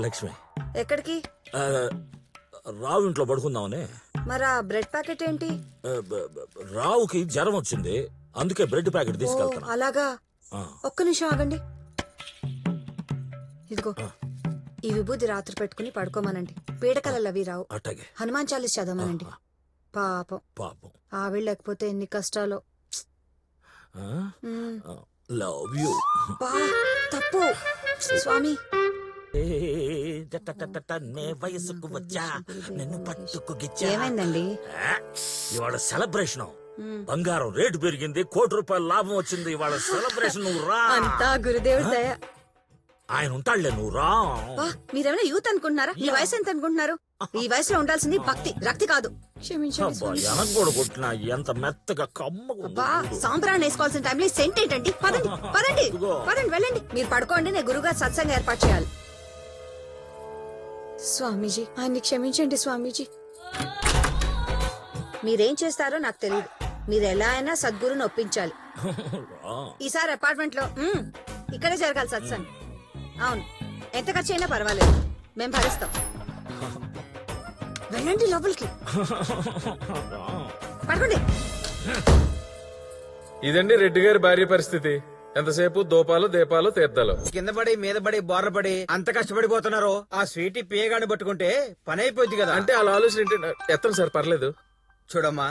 లక్ష్మి ఎక్కడికి? రావు ఇంట్లో పడుకుందామని. మరి ఆ బ్రెడ్ ప్యాకెట్ ఏంటి? రావుకి జ్వరం వచ్చింది, అందుకే బ్రెడ్ ప్యాకెట్ తీసుకెళ్తాను. అలాగా, ఒక్క నిమిషం ఆగండి. ఇదిగో ఈ విభూది రాత్రి పెట్టుకుని పడుకోమనండి. పీడకలలు అవి రావు. అట్టగే. హనుమాన్ చాలీస్ చదవమనండి. పాపం పాపం ఆవిడ లేకపోతే ఎన్ని కష్టాలు. Love you. తప్పు స్వామి. వయసుకు వచ్చా నిన్ను పట్టుకు గిచ్చా. ఏమైందండి? ఇవాళ సెలబ్రేషన్. బంగారం రేటు పెరిగింది, ₹1,00,00,000 లాభం వచ్చింది. ఇవాళ సెలబ్రేషన్. నువ్వు రా. అంతా గురుదేవుడి దయ. ఆయన ఉంటాడులే, నువ్వు రా. మీరేమైనా యూత్ అనుకుంటున్నారా? ఈ వయసు ఎంత అనుకుంటున్నారు? ఈ వయసులో ఉండాల్సింది భక్తి, రక్తి కాదు. క్షమించండి. కూడా కొట్టినా ఎంత మెత్తగా అబ్బా, సాంబ్రాన్ని వేసుకోవాల్సిన టైంలో సెంట్ ఏంటండి? పదండి పదండి పదండి, వెళ్ళండి. మీరు పడుకోండి, నేను గురుగారు సత్సంగం ఏర్పాటు చేయాలి. స్వామీజీ, ఆయన్ని క్షమించండి స్వామీజీ. మీరేం చేస్తారో నాకు తెలియదు. మీరు ఎలా అయినా సద్గురుని ఒప్పించాలి. ఈసారి అపార్ట్మెంట్ లో ఇక్కడే జరగాలి సత్సంగ్. అవును, ఎంత ఖర్చు అయినా పర్వాలేదు, మేము భరిస్తాం. వెళ్ళండి లోపలికి, పడుకోండి. ఇదండి రెడ్డి గారి భార్య పరిస్థితి. ఎంతసేపు దోపాలు దీపాలు తీర్థాలు. కింద పడి మీద పడి బోర్ర పడి అంత కష్టపడిపోతున్నారు. ఆ స్వీటీ పేగాని పట్టుకుంటే పని అయిపోద్ది కదా. అంటే అలా ఆలోచన ఏంటంటే ఎత్తాను సార్, పర్లేదు. చూడమ్మా,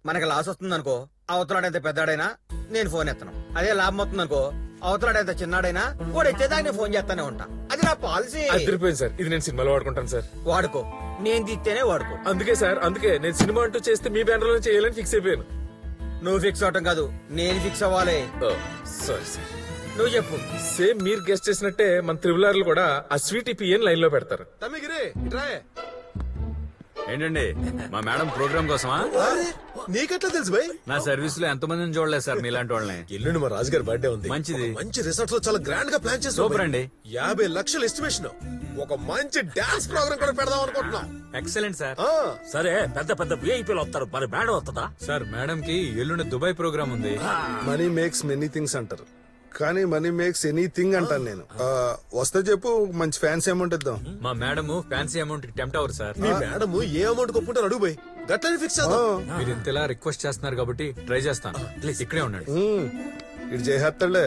మనకి లాస్ వస్తుంది అనుకో, అవతలాడైతే పెద్దాడైనా నేను ఫోన్ ఎత్తను. అదే లాభం వస్తుంది అనుకో, అవతలాడైతే చిన్నాడైనా కూడా ఎత్తేదాన్ని ఫోన్ చేస్తానే ఉంటా. అది నా పాలసీ. అదిరిపోయింది సార్, ఇది నేను సినిమాలో వాడుకుంటాను సార్. వాడుకో, నేను తీస్తేనే వాడుకో. అందుకే సార్, అందుకే నేను సినిమా అంటూ చేస్తే మీ బ్యానర్ లో చేయాలని ఫిక్స్ అయిపోయాను. నువ్వు ఫిక్స్ అవటం కాదు, నేను ఫిక్స్ అవ్వాలి. Sorry sir. నువ్వు చెప్పు. సేమ్ మీరు గెస్ట్ చేసినట్టే మన త్రిబులార్లు కూడా ఆ స్వీట్ పిఎన్ లైన్ లో పెడతారు. ఏంటండి, మా మేడం ప్రోగ్రామ్ కోసమా? నీకెట్లా తెలుసు భయ్? నా సర్వీస్ లో ఎంత మందిని చూడలేదు సార్ మీలాంటి వాళ్ళని. ఎల్లుండి మా రాజుగారి బర్త్డే ఉంది. మంచిది. మంచి రిసార్ట్ లో చాలా గ్రాండ్ గా ప్లాన్ చేస్తాం. సూపర్ అండి. 50 లక్షల ఎస్టిమేషన్. ఒక మంచి డాన్స్ ప్రోగ్రామ్ కూడా పెడదాం అనుకుంటున్నాం. Excellent sir. సరే, పెద్ద పెద్ద విఐపీలు వస్తారు, మరి మేడం వస్తుందా? సార్, మేడం కి ఎల్లుండి దుబాయ్ ప్రోగ్రామ్ ఉంది. మనీ మేక్స్ మెనీ థింగ్స్ అంటారు, కానీ మనీ మేక్స్ ఎనీథింగ్ అంటాను నేను. వస్తే చెప్పు, మంచి ఫ్యాన్సీ అమౌంట్ ఇద్దాం. మా మేడం ఫ్యాన్సీ అమౌంట్ కి టెంప్ట్ అవరు సార్. మీ మేడం ఏ అమౌంట్ కొప్పుంటారు అడుగు పోయి, గట్లని ఫిక్స్ చేద్దాం. మీరు ఇంతలా రిక్వెస్ట్ చేస్తున్నారు కాబట్టి ట్రై చేస్తాను. ప్లీజ్ ఇక్కడే ఉండండి. ఇటు చేసేస్తాడులే.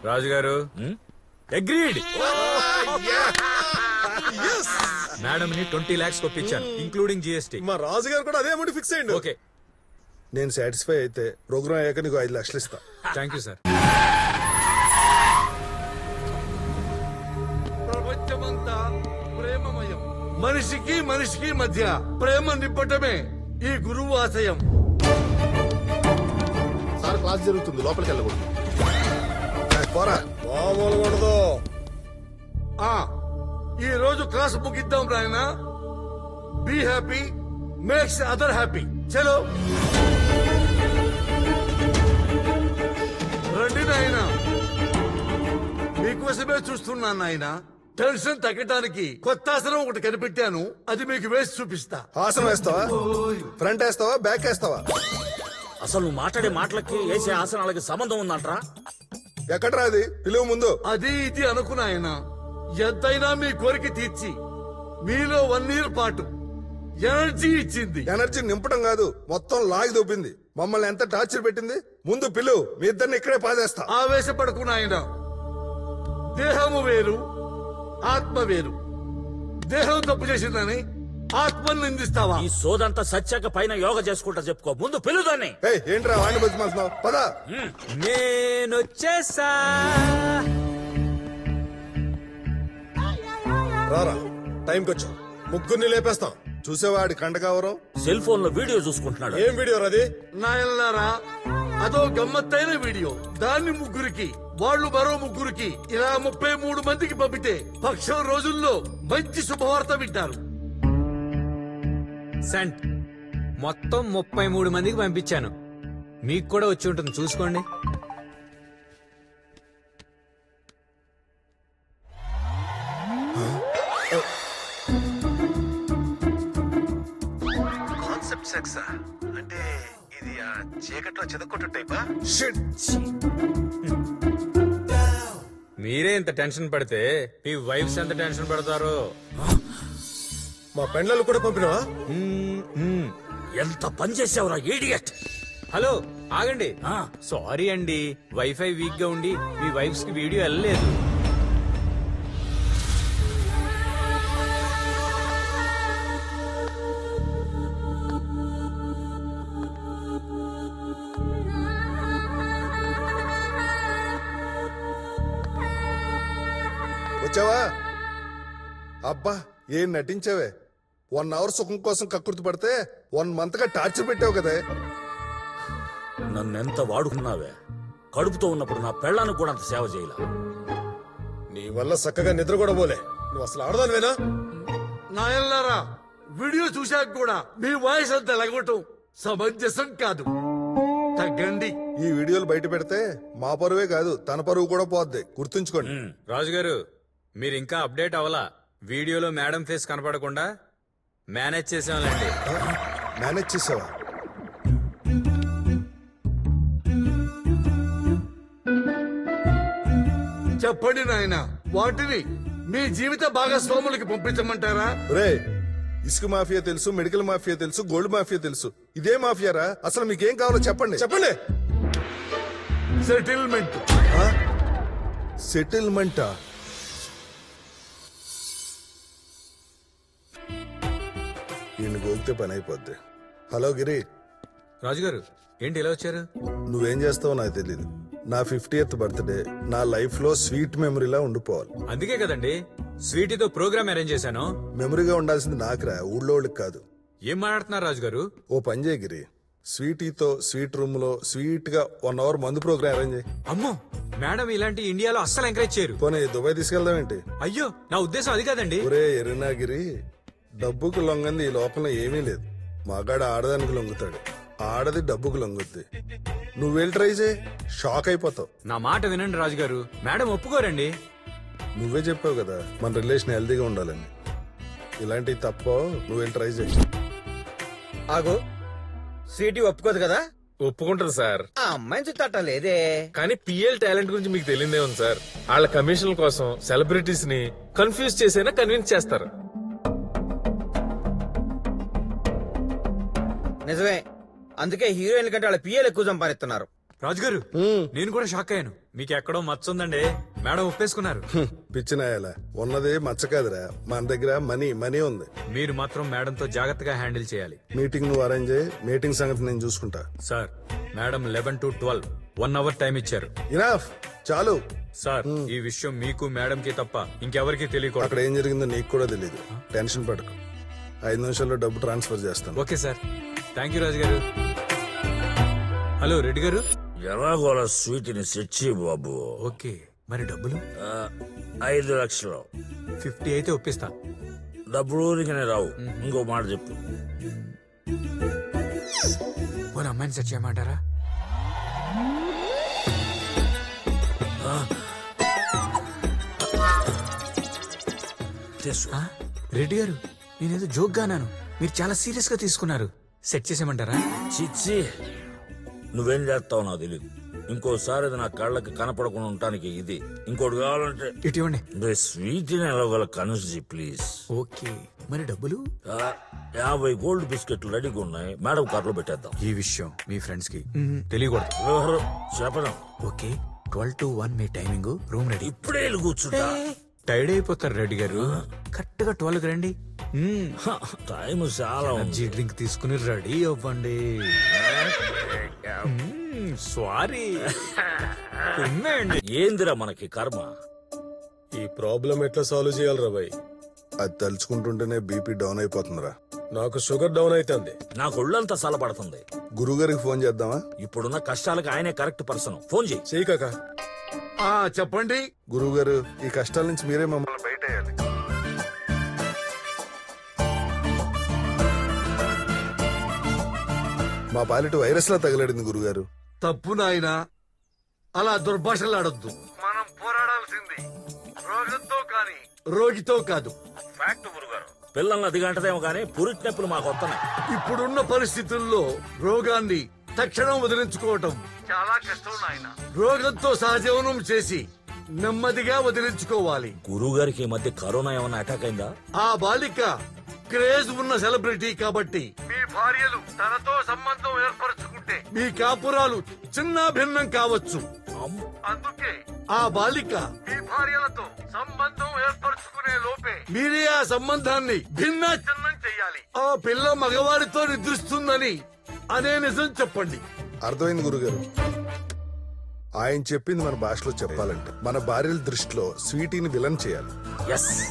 రాజుగారు అగ్రీడ్. మేడం ని 20 lakhs కొప్పించాను, ఇంక్లూడింగ్ GST. మా రాజుగారు కూడా అదే అమౌంట్ ఫిక్స్ అయ్యండి. ఓకే, నేను సాటిస్ఫై అయితే ప్రోగ్రామ్ అయ్యాక నీకు 5 లక్షలు ఇస్తా. Thank you sir. ప్రపంచమంతా ప్రేమమయం. మనిషికి మనిషికి మధ్య ప్రేమ నింపటమే ఈ గురువు ఆశయం. సార్, క్లాస్ జరుగుతుంది, లోపలికి వెళ్ళకూడదు. పోరా, మామూలు ఉండదు. ఈ రోజు క్లాస్ ముగిద్దాం నాయనా. Be happy makes other happy. చలో రండి నాయనా, మీకోసమే చూస్తున్నాను నాయనా. టెన్షన్ తగ్గడానికి కొత్త ఆసనం ఒకటి కనిపెట్టాను, అది మీకు వేసి చూపిస్తా. ఆసనం వేస్తావా? ఫ్రంట్ వేస్తావా, బ్యాక్ వేస్తావా? అసలు నువ్వు మాట్లాడే మాటలకి వేసే ఆసనాలకి సంబంధం ఉందంటరా? ఎక్కడ్రా అది? పిలువు ముందు. అది ఇది అనుకున్నాయన ఎంతైనా మీ కోరిక తీర్చి మీలో 1 year పాటు ఎనర్జీ ఇచ్చింది. ఎనర్జీ నింపడం కాదు, మొత్తం లాగి దొబ్బింది. మమ్మల్ని ఎంత టార్చర్ పెట్టింది. ముందు పిలువు, మీ ఇద్దరిని ఇక్కడే పాదేస్తా. ఆవేశపడుకున్నాయన. దేహము వేరు, ఆత్మ వేరు. దేహం తప్పు చేసిందని ఆత్మను నిందిస్తావా? ఈ సోదంతా సత్యాక పైన యోగా చేసుకుంటా చెప్పుకో. ముందు పిలుదాన్ని. ఏంట్రా వాడిని బతిమాలుతున్నావు? పద. నేనొచ్చేసా. రారా, టైంకి వచ్చా. ముగ్గురిని లేపేస్తాం. చూసేవాడి కండకావరం. సెల్ ఫోన్ లో వీడియో చూసుకుంటున్నాడు. ఏం వీడియో అది? నాయనలారా, అదో గమ్మత్తైన వీడియో. దాన్ని ముగ్గురికి, వాళ్ళు మరో ముగ్గురికి, ఇలా 33 మందికి పంపితే పక్షం రోజుల్లో మంచి శుభవార్త వింటారు. సెంట్ మొత్తం 33 మందికి పంపించాను. మీకు కూడా వచ్చి ఉంటుంది, చూసుకోండి. కాన్సెప్ట్ సెక్స్ అంటే ఇది చీకట్లో చెదకొట్టు టైపా? మీరే ఇంత టెన్షన్ పడితే మీ వైఫ్స్ ఎంత టెన్షన్ పడతారో. మా పెండ్లను కూడా పంపినవా? ఎంత పని చేసావురా ఈడియట్. హలో ఆగండి. ఆ. సారీ అండి, వైఫై వీక్ గా ఉండి మీ వైఫ్స్ కి వీడియో వెళ్ళలేదు. వచ్చావా? అబ్బా ఏం నటించావే. 1 అవర్ సుఖం కోసం కక్కుర్తి పడితే 1 మంత్ గా టార్చర్ పెట్టావు కదే. నన్నెంత వాడుకున్నావే. కడుపుతో ఉన్నప్పుడు నా పెళ్ళానికి కూడా అంత సేవ చేయలా. నీ వల్ల చక్కగా నిద్ర కూడా పోలే. నువ్వు అసలు ఆడదానివేనా? నాయనలారా, వీడియో చూశాక కూడా మీ వాయిస్ అంత ఎలగొట్టం సమంజసం కాదు. తగ్గండి. ఈ వీడియోలు బయట పెడితే మా పరువే కాదు తన పరువు కూడా పోద్ది, గుర్తుంచుకోండి. రాజుగారు, మీరు ఇంకా అప్డేట్ అవ్వలా. వీడియోలో మేడం ఫేస్ కనపడకుండా మేనేజ్ చేసాంలేండి. మేనేజ్ చేసావా? చెప్పండి నాయన, వాటిని మీ జీవిత భాగస్వాములకి పంపించమంటారా? రే, ఇసుక మాఫియా తెలుసు, మెడికల్ మాఫియా తెలుసు, గోల్డ్ మాఫియా తెలుసు. ఇదే మాఫియారా? అసలు మీకేం కావాలో చెప్పండి. చెప్పండి. సెటిల్మెంట్. సెటిల్మెంటా? ఈయన గోగితే పని అయిపోద్ది. హలో గిరి, రాజుగారు ఏంటి ఇలా వచ్చారు? నువ్వేం చేస్తావో నాకు తెలీదు. నా 50th బర్త్డే నా లైఫ్ లో స్వీట్ మెమరీలా ఉండిపోవాలి. అందుకే కదండి స్వీటీతో ప్రోగ్రామ్ అరేంజ్ చేశాను. మెమరీగా ఉండాల్సింది నాకురా, ఊళ్ళో వాళ్ళకి కాదు. ఏం మాట్లాడుతున్నారు రాజుగారు? ఓ పని చేయి గిరి, స్వీటీతో స్వీట్ రూమ్ లో స్వీట్ గా 1 అవర్ మందు ప్రోగ్రామ్ అరేంజ్ చేయి. అమ్మో, మేడం ఇలాంటి ఇండియాలో అస్సలు ఎంకరేజ్ చేయరు. పోనీ దుబాయ్ తీసుకెళ్దామేంటి? అయ్యో, నా ఉద్దేశం అది కాదండి. ఒరే ఎరినాగిరి, డబ్బుకు లొంగంది ఈ లోకంలో ఏమీ లేదు. మగాడు ఆడదానికి లొంగుతాడు, ఆడది డబ్బుకు లొంగుద్ది. నువ్వెళ్ళి ట్రై చేయి, షాక్ అయిపోతావు. నా మాట వినండి రాజుగారు, మేడం ఒప్పుకోరండి. నువ్వే చెప్పావు కదా మన రిలేషన్ హెల్దీగా ఉండాలని. ఇలాంటివి తప్ప నువ్వెళ్ళి ట్రై చేయి. ఆగు, స్వీటీ ఒప్పుకోదు కదా? ఒప్పుకుంటారు సార్. ఆ అమ్మాయిని చుట్టట లేదే. కానీ పిఎల్ టాలెంట్ గురించి మీకు తెలియదే ఉంది సార్. వాళ్ళ కమిషన్ల కోసం సెలబ్రిటీస్ ని కన్ఫ్యూజ్ చేసైనా కన్విన్స్ చేస్తారు. నిజమే, అందుకే హీరోయిన్ కంటే వాళ్ళ పిఎల్ ఎక్కువ సంపాదిస్తున్నారు. రాజుగారు, నేను కూడా షాక్ అయ్యాను. మీకు ఎక్కడో మచ్చ ఉందండి, మేడం ఒప్పేసుకున్నారు. పిచ్చినాయాల ఉన్నది మచ్చ కాదురా, మన దగ్గర మనీ ఉంది. మీరు మాత్రం మేడంతో జాగ్రత్తగా హ్యాండిల్ చేయాలి. మీటింగ్ నువ్వు అరేంజ్ చేయి, మీటింగ్ సంగతి నేను చూసుకుంటా. Sir, madam 11 to 12 1 hour time ఇచ్చారు. ఇనాఫ్, చాలు. సార్, ఈ విషయం మీకు మేడం కి తప్ప ఇంకెవరికి తెలియకూడదు. అక్కడ ఏం జరిగిందో నీకు కూడా తెలియదు. టెన్షన్ పడకు, 5 నిమిషాల్లో డబ్బు ట్రాన్స్ఫర్ చేస్తాను. ఓకే సార్, థ్యాంక్ యూ రాజు గారు. హలో రెడ్డి గారు. ఎలాగోలా స్వీట్ని సెట్ చేయి బాబు. ఓకే, మరి డబ్బులు? 5 లక్షలు. 50 అయితే ఒప్పిస్తా. డబ్బులు ఊరికనే రావు. ఇంకో మాట చెప్పు. పోనీ అమ్మాయిని సెట్ చేయమంటారా? తీసుకో. రెడ్డి గారు, నేనేదో జోక్ గానాను, మీరు చాలా సీరియస్ గా తీసుకున్నారు. సెట్ చేసేయమంటారా? చిచ్చి, నువ్వేం చేస్తావు నాకు తెలియదు. ఇంకోసారి అది నా కళ్ళకి కనపడకుండా ఉండటానికి ఇది. ఇంకోటి కావాలంటే ఇటు ఇవ్వండి. స్వీట్ని ఎలాగోలా కన్విన్స్ చేయి ప్లీజ్. ఓకే, మరి డబ్బులు? 50 గోల్డ్ బిస్కెట్లు రెడీగా ఉన్నాయి, మేడం కార్లో పెట్టేద్దాం. ఈ విషయం మీ ఫ్రెండ్స్ కి తెలియకూడదు. ఎవరు చెప్పడం? Okay, 12 to 1 me timing, room ready. ఇప్పుడే వెళ్ళి కూర్చుంటా. టైర్డ్ అయిపోతారు రెడ్డి గారు, కరెక్ట్ గా 12 కి రండి. టైం చాలా ఉంది. ఎనర్జీ డ్రింక్ తీసుకుని రెడీ అవ్వండి. సారీ. ఏందిరా మనకి కర్మ. ఈ ప్రాబ్లం ఎట్లా సాల్వ్ చేయాలి రా బాయ్? అది తలుచుకుంటుంటేనే బీపీ డౌన్ అయిపోతుందిరా. నాకు షుగర్ డౌన్ అవుతుంది. నాకు ఒళ్ళంతా సలపడుతుంది. గురుగారికి ఫోన్ చేద్దామా? ఇప్పుడున్న కష్టాలకు ఆయనే కరెక్ట్ పర్సన్. ఫోన్ చేయి. చెయ్యి కాక. చెప్పండి. గురువుగారు, ఈ కష్టాల నుంచి మీరే మమ్మల్ని బయటేయాలి. మా పాలిట వైరస్ లా తగలడింది గురుగారు. తప్పు నాయనా, అలా దుర్భాషలాడొద్దు. మనం పోరాడాల్సింది రోగంతో కాని రోగితో కాదు. ఫ్యాక్ట్ గురుగారు. పిల్లల్ని అదిగంటదేమో కానీ పురిటి నొప్పులు మాకు వస్తున్నాయి. ఇప్పుడున్న పరిస్థితుల్లో రోగాన్ని తక్షణం వదిలించుకోవటం చాలా కష్టం నాయన. రోగంతో సహజీవనం చేసి నెమ్మదిగా వదిలించుకోవాలి. గురువు గారికి ఈ మధ్య కరోనా ఏమన్నా అటాక్ అయిందా? ఆ బాలిక క్రేజ్ ఉన్న సెలబ్రిటీ కాబట్టి మీ భార్యలు తనతో సంబంధం ఏర్పరచుకుంటే మీ కాపురాలు చిన్న భిన్నం కావచ్చు. అందుకే ఆ బాలిక మీ భార్యలతో సంబంధం ఏర్పరచుకునే లోపే మీరే ఆ సంబంధాన్ని భిన్నా చిన్నం చెయ్యాలి. ఆ పిల్ల మగవాడితో నిద్రిస్తుందని అనే నిజం చెప్పండి. అర్థమైంది గురుగారు. ఆయన చెప్పింది మన భాషలో చెప్పాలంటే మన భార్యల దృష్టిలో స్వీటీని విలన్ చేయాలి. ఎస్.